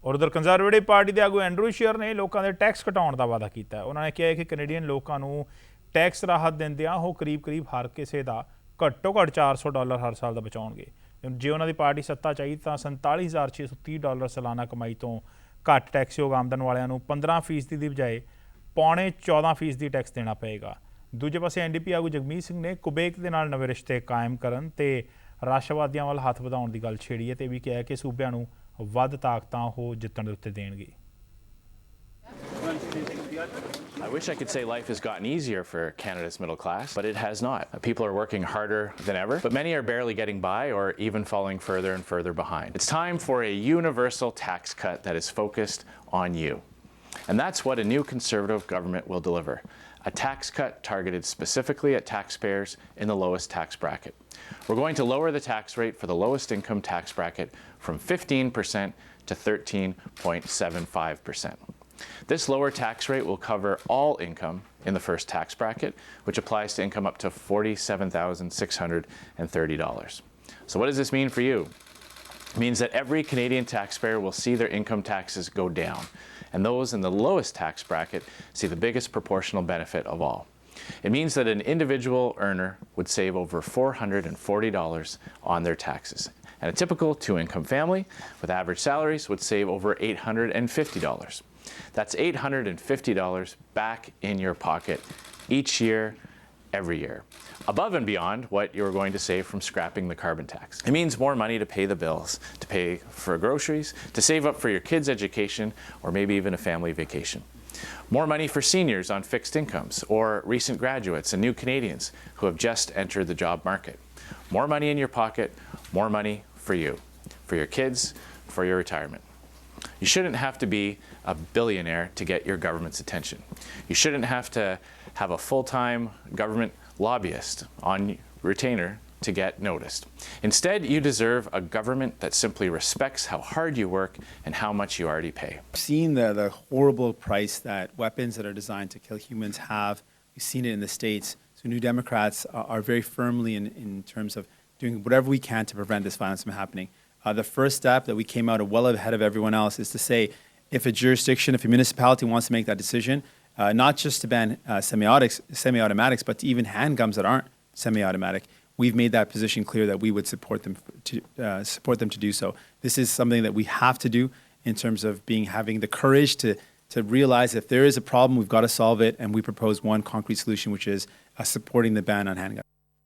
और उधर conservative party के आगू एंड्रू शीयर ने लोगों के टैक्स घटाने का वादा किया। उन्होंने कहा कि कैनेडियन लोगों को टैक्स राहत देंदियां वो करीब करीब हर किसी का घट्टो घट्ट $400 हर साल का बचाउणगे। जे उन्होंने पार्टी सत्ता चाहिए तो $47,630 सालाना कमाई तो घट टैक्सयोग आमदन वालों 15% की बजाय 14.5% टैक्स देना पेगा। दूजे पासे NDP आगू जगमीत सिंह ने क्वेबेक के नाल नवे रिश्ते कायम करन ते राष्ट्रवादियों वाल हथ वधाउण दी गल छेड़ी है, तो भी कहा कि सूबे नूं वध ताकतां वो जितण दे उत्ते देणगे। I wish I could say life has gotten easier for Canada's middle class, but it has not. People are working harder than ever, but many are barely getting by or even falling further and further behind. It's time for a universal tax cut that is focused on you. And that's what a new Conservative government will deliver. A tax cut targeted specifically at taxpayers in the lowest tax bracket. We're going to lower the tax rate for the lowest income tax bracket from 15% to 13.75%. This lower tax rate will cover all income in the first tax bracket, which applies to income up to $47,630. So what does this mean for you? It means that every Canadian taxpayer will see their income taxes go down, and those in the lowest tax bracket see the biggest proportional benefit of all. It means that an individual earner would save over $440 on their taxes, and a typical two-income family with average salaries would save over $850. That's $850 back in your pocket each year, every year, above and beyond what you're going to save from scrapping the carbon tax. It means more money to pay the bills, to pay for groceries, to save up for your kids' education, or maybe even a family vacation. More money for seniors on fixed incomes, or recent graduates and new Canadians who have just entered the job market. More money in your pocket, more money for you, for your kids, for your retirement. You shouldn't have to be a billionaire to get your government's attention. You shouldn't have to have a full-time government lobbyist on retainer to get noticed. Instead, you deserve a government that simply respects how hard you work and how much you already pay. We've seen the horrible price that weapons that are designed to kill humans have. We've seen it in the States. So New Democrats are very firmly in terms of doing whatever we can to prevent this violence from happening. The first step that we came out well ahead of everyone else is to say, if a jurisdiction, if a municipality wants to make that decision, not just to ban semi-automatics, but to even handguns that aren't semi-automatic, we've made that position clear that we would support them to do so. This is something that we have to do in terms of having the courage to realize if there is a problem, we've got to solve it, and we propose one concrete solution, which is supporting the ban on handguns.